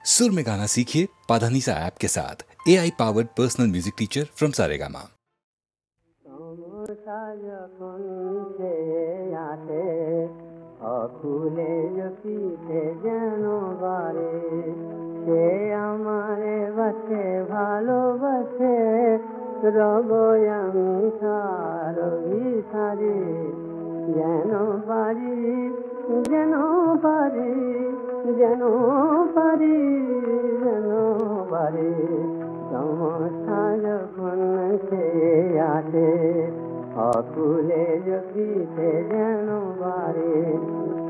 सुर में गाना सीखिए पाधानीसा ऐप के साथ। AI powered personal music teacher from Saregama. अकुले पीछे जेनो बारे से हमारे बसे ভালোবাসে রব আমি সারি সারি যেন পারি যেন পারি যেন পারি যেন পারি সমস্যা যখন সে আসে অকুলে পিঠে যেন বারে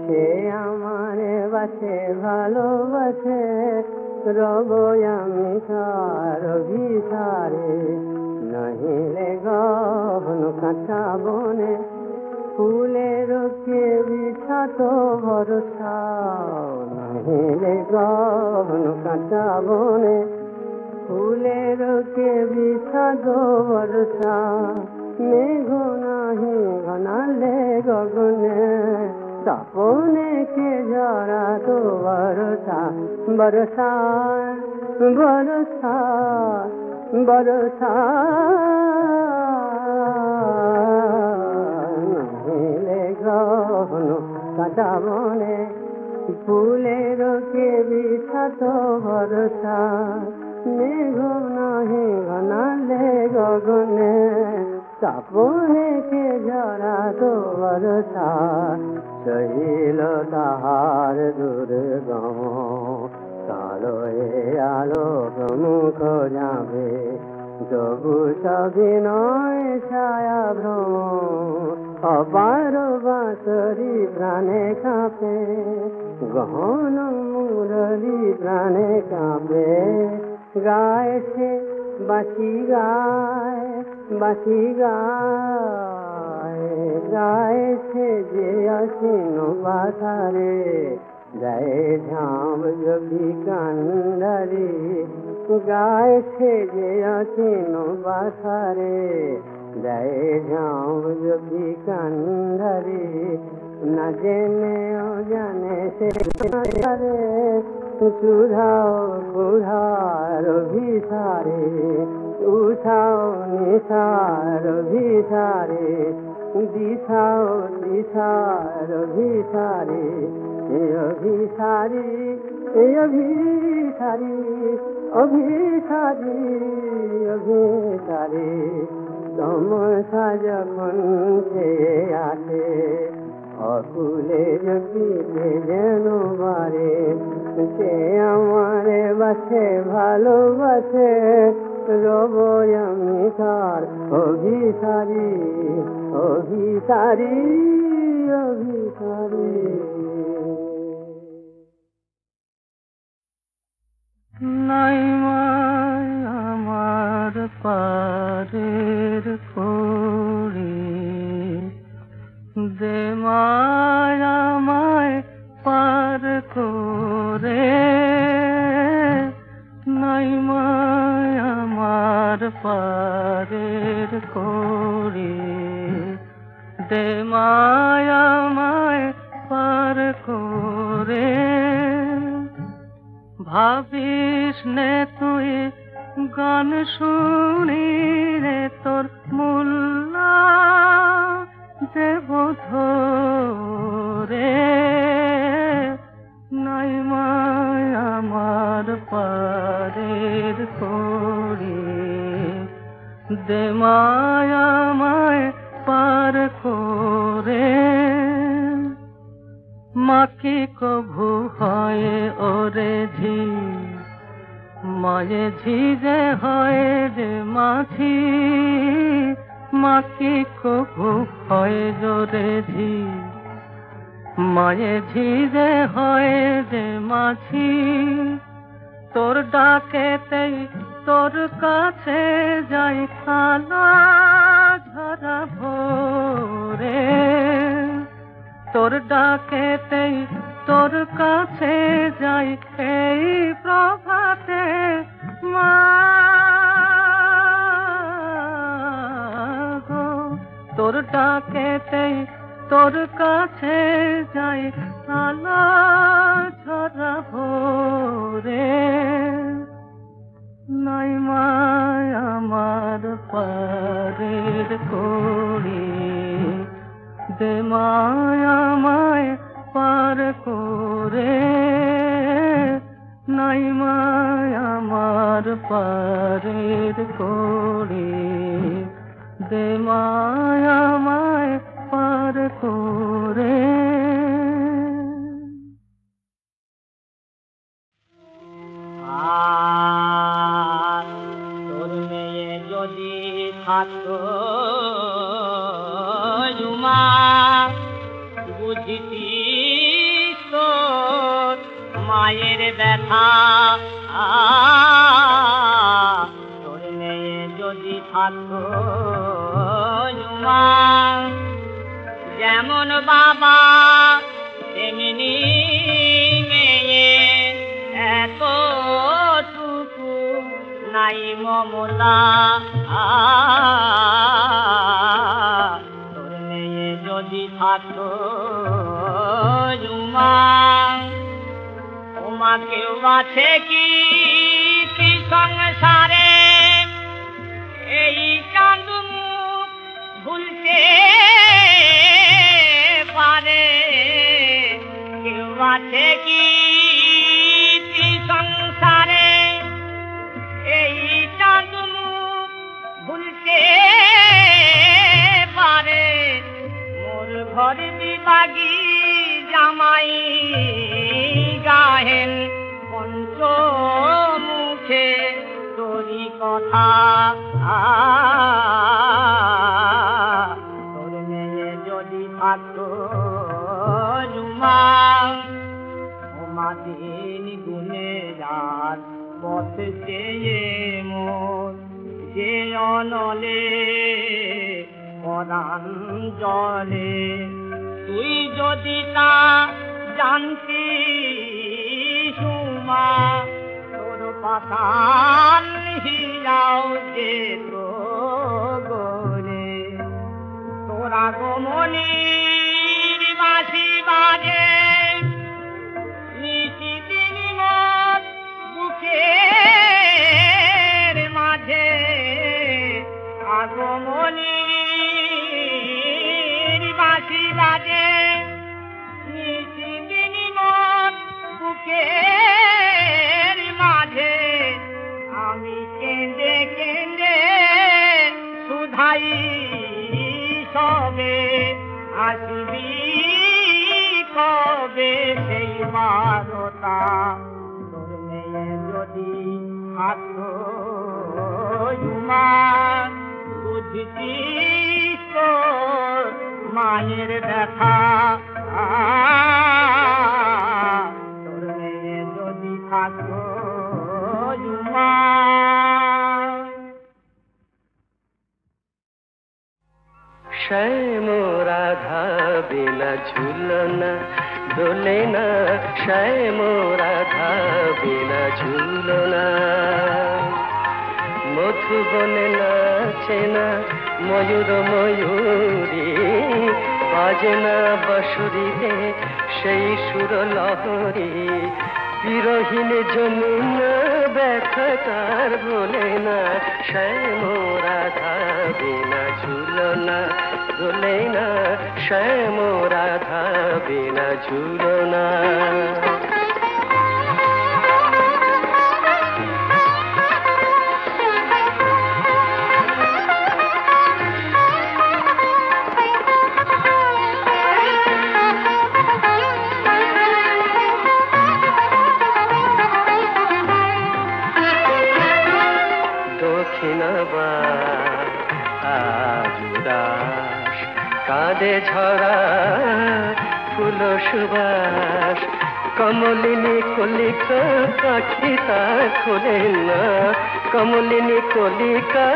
সে আমারে বাসে ভালোবাসে রব আমি তার ভিসারে নহিলে গহন কাঁচা বনে ফুলের কে বিছাত ভরসা নহিলে গহন কাঁচা বনে ফুলের কে বিছাত ভরসা মেঘ নাহি ঘনালে গগনে তাপনে কে জরা তো বরসা বরসা বরসা বরসা নহিলে গহন কাঁচা বনে ফুলের কে বিছাত ভরসা মেঘ নাহি ঘনালে গগনে তাপনে কে জরা তো বরসা সহিল তাহার দুর্গম কালোয়ে আলোক মুখ যাবে তবু সবিনয় ছায়া ভ্রম অপার বাঁশরি প্রাণে কাঁপে গহন মুরলি প্রাণে কাঁপে গায় সে বাঁশি গায় বাঁশি গায় গায় সে যে অসীন বাধারে জয় ঝাম যোগী কান্ডারি গায় সে যে অসীন বাধারে জয় ঝাম যোগী কান্ডারি না জেনে অজানে সে সুধাও কুধার ভিসারে উঠাও নিশার ভিসারে দিশাও দিশার ভিসারে অভিসারি অভিসারি অভিসারি অভিসারি সমস্যা যখন সে আসে অকুলে পিঠে যেন বারে সে আমারে বাসে ভালোবাসে রব আমি তার অভিসারি অভিসারি অভিসারি নাই মায় আমার পারের করি দে মায় আমায় পার করে নাই মায় আমার পারের করি দে মায় আমায় পার করে ভাবিস নে তুই গান শুনি রে তোর মূল্যা দেব ধরে নাই মায় আমার পারের করি দে মায় আমায় পার করে মাকে কভু হয় ওরে ঝি মায়ে ঝি যে হয় যে মাছি মাকে কভু হয় জোরে ঝি মায়ে ঝি যে হয় যে মাছি তোর ডাকেতেই তোর কাছে যাই কালা ঝরা ভোরে তোর ডাকেতেই তোর কাছে যাই এই প্রভাতে মা গো তোর ডাকেতেই তোর কাছে যাই আলো ঝরা ভোরে করি, দে মায়া মায় পার করে, নাই মায়া আমার পারের করি, দে মায়া মায় পার করে। তোর মেয়ে যদি থাকতো জুমা, বুঝিতিস তোর মায়ের ব্যথা। তোর মেয়ে যদি থাকতো জুমা, যেমন বাবা তেমনি মেয়ে, এতটুকু নাই মমতা। তোর মেয়ে যদি থাকতো জুমা, ওমা কেউ আছে কি সংসারে এই চাঁদ মুখ ভুলতে পারে? কেউ আছে কি সংসারে এই চাঁদ মুখ ভুলতে পারে? মোর ঘর বিভাগী জামাই গাহেন পঞ্চমুখে তোরি কথা। তোর মেয়ে যদি থাকতো জুমা, ওমা দিন গুনে রাত পথ চেয়ে মোর যে অনলে পরাণ জলে। তুই যদি তা জানতি সুমা, তোর পাতাল হিলাও যে তো গরে। তোরা গোমনির বাঁশি বাজে নিশিদিন মোর বুকের মাঝে। আগমনির বাঁশি বাজে নিশিদিন মোর বুকের মাঝে। আমি কেঁদে কেঁদে শুধাই সবে, আসবি কবে সেই বারতা? তোর মেয়ে যদি থাকতো জুমা, বুঝতিস তোর মায়ের ব্যথা। তোর মেয়ে যদি থাকতো জুমা। শ্যাম রাধা বিনা ঝুলনা দোলে না, শ্যাম রাধা বিনা ঝুলনা। মধুবনে নাচে না ময়ূর ময়ূরী, বাজে না বাঁশুরিতে সেই সুর লহরী। বিরহীন যমুনা ব্যথা তার ভোলে না, শ্যাম রাধা বিনা ঝুলনা দোলে না, শ্যাম রাধা বিনা ঝুলনা। আজ উদাস কাঁদে ঝরা ফুল সুবাস, কমলিনী কলিকা আখি তার খোলে না, কমলিনী কলিকা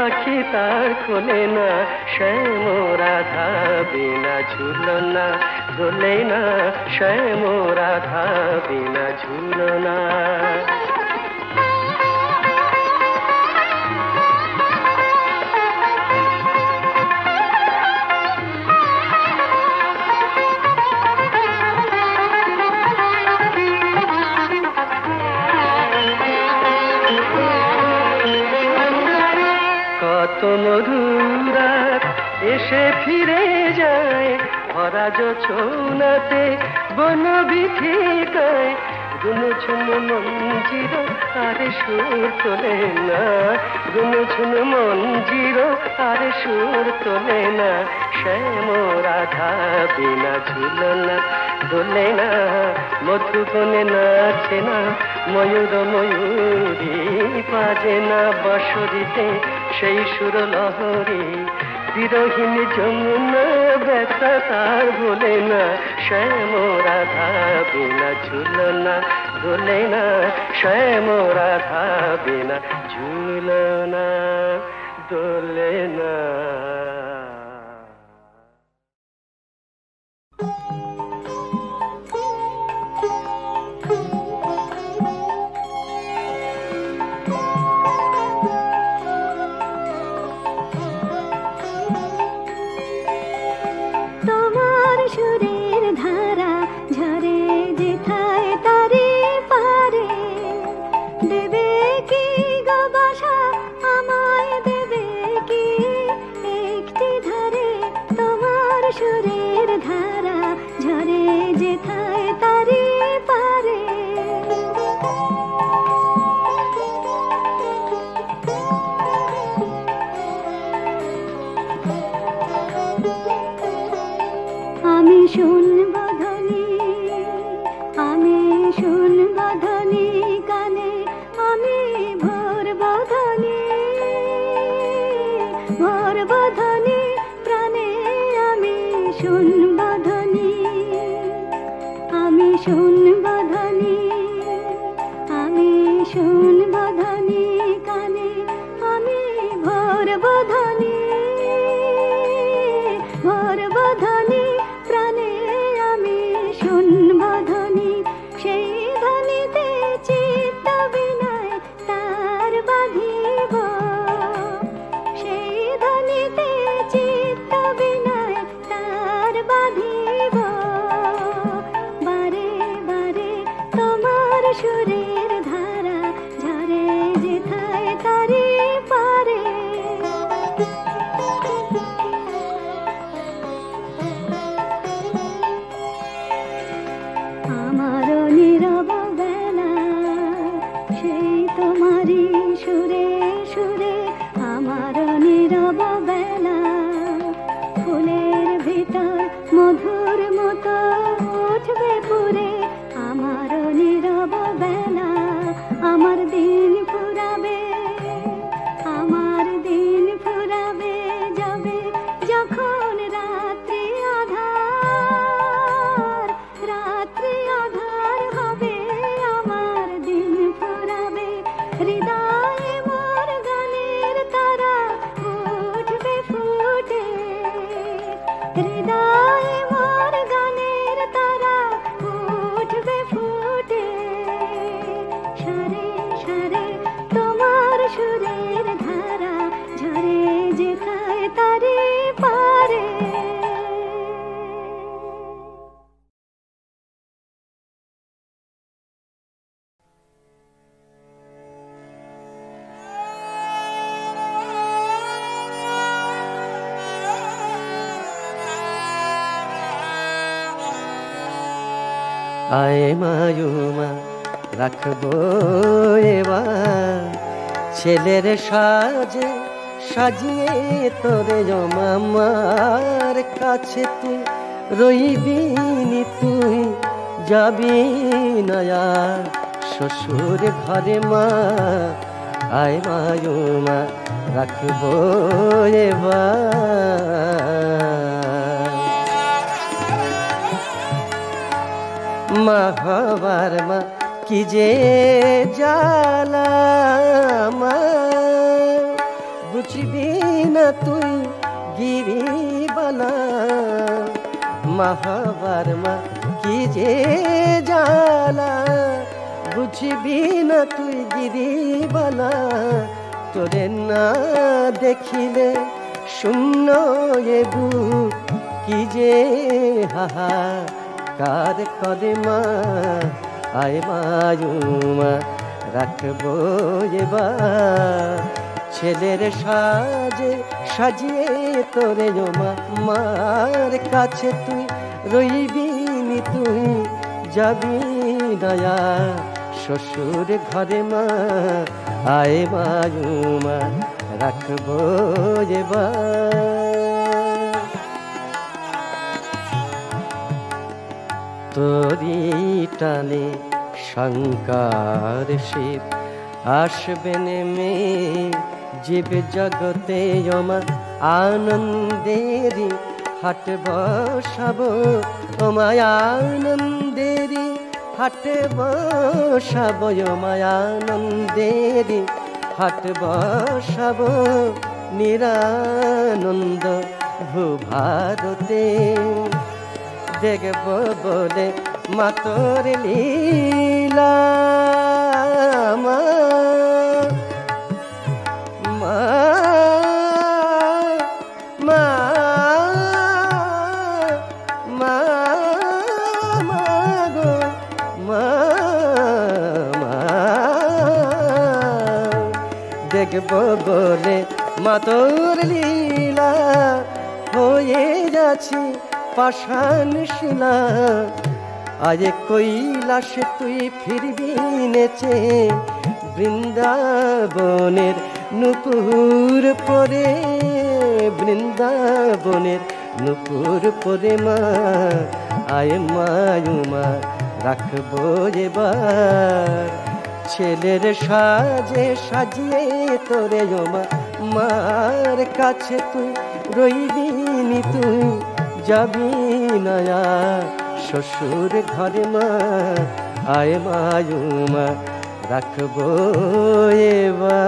আখি তার খোলে না। শ্যাম রাধা বিনা ঝুলনা দোলে না, শ্যাম রাধা বিনা ঝুলনা। কত মধুরা এসে ফিরে যায় ভরা জোছনাতে বন বিথিকায় গুনছুন মঞ্জির আর সুর তোলে না গুনছুন মঞ্জির আর সুর তোলে না শ্যাম রাধা বিনা ঝুলনা দোলে না মধুবনে নাচে না ময়ূর ময়ূরী বাজে না বসরিতে সেই সুর লহরী বিরহীন যমুনা ব্যথা তার ভোলে না শ্যাম রাধা বিনা ঝুলনা দোলে না শ্যাম রাধা বিনা ঝুলনা দোলে না। সুরের ধারা ঝরে যেথায় তারে পারে দেবে কি গো বাসা আমায় দেবে কি একটি ধারে তোমার সুরের ধারা ঝরে যেথায় তারে পারে আমি শুনব ধ্বনি কানে আমি ভরব ধ্বনি প্রাণে আমি শুনব ধ্বনি কানে আমি ভরব ধ্বনি প্রাণে আমি শুনব ধ্বনি সেই ধ্বনিতে চিত্ত বিনয় তার বাঁধিব সেই ধ্বনিতে চিত্ত বিনয় তার বাঁধিব বারে বারে তোমার সুরের ধারা ঝরে যেথায় তারে পারে আমারও নীরব বেলা সেই তোমারই সুরে সুরে আমারও নীরব বেলা ফুলের ভিতর মধুর মতো উঠবে পুরে আমারও নীরব বেলা আমার দিন ফুরাবে যাবে যখন রাত্রি আধার হবে আমার দিন ফুরাবে হৃদয়ে মোর গানের তারা উঠবে ফুটে হৃদয়ে মোর গানের তারা উঠবে ফুটে সারে সারে তোমার সুরের ধারা ঝরে যেথায় তারে পারে আয় মায়ুমা রাখবো এবার ছেলের সাজে সাজিয়ে তোরে মামার কাছে তুই রইবি নি তুই যাবি না আর শ্বশুর ঘরে মা আয় মায়ুমা রাখবো এবার মা হবার মা কি যে জ্বালা মা বুঝবি না তুই গিরিবালা মা হবার মা কি যে জ্বালা বুঝবি না তুই গিরিবালা তোরে না দেখিলে শূন্য এ বুক কি যে হাহা কার করে মা আয় মায়ুমা রাখবো এবার ছেলের সাজে সাজিয়ে তোরে ওমা মার কাছে তুই রইবি নি তুই যাবি দয়া শ্বশুর ঘরে মা আয় মা রাখবো এবার তোরি টানে শঙ্কর শিব আসবেন মে জীব জগতে ওমা আনন্দেরি হাট বসাবো ওমা আনন্দেরি হাট বসাবো ওমা আনন্দেরি হাট বসাবো নিরানন্দ ভূভারতে দেখব বলে মাতর লীলা মা মা মা মা মা গো মা মা দেখব বলে মাতর লীলা হয়ে যাচ্ছি পাষাণ শিলা আজ কৈলাসে তুই ফিরবি নেচে বৃন্দাবনের নুপুর পরে বৃন্দাবনের নুপুর পরে মা আয় মা রাখবো এবার ছেলের সাজে সাজিয়ে তোরে ওমা মার কাছে তুই রইবি নি তুই যাবি নয়া শ্বশুর ঘরে মা আয় মা রাখবো এবার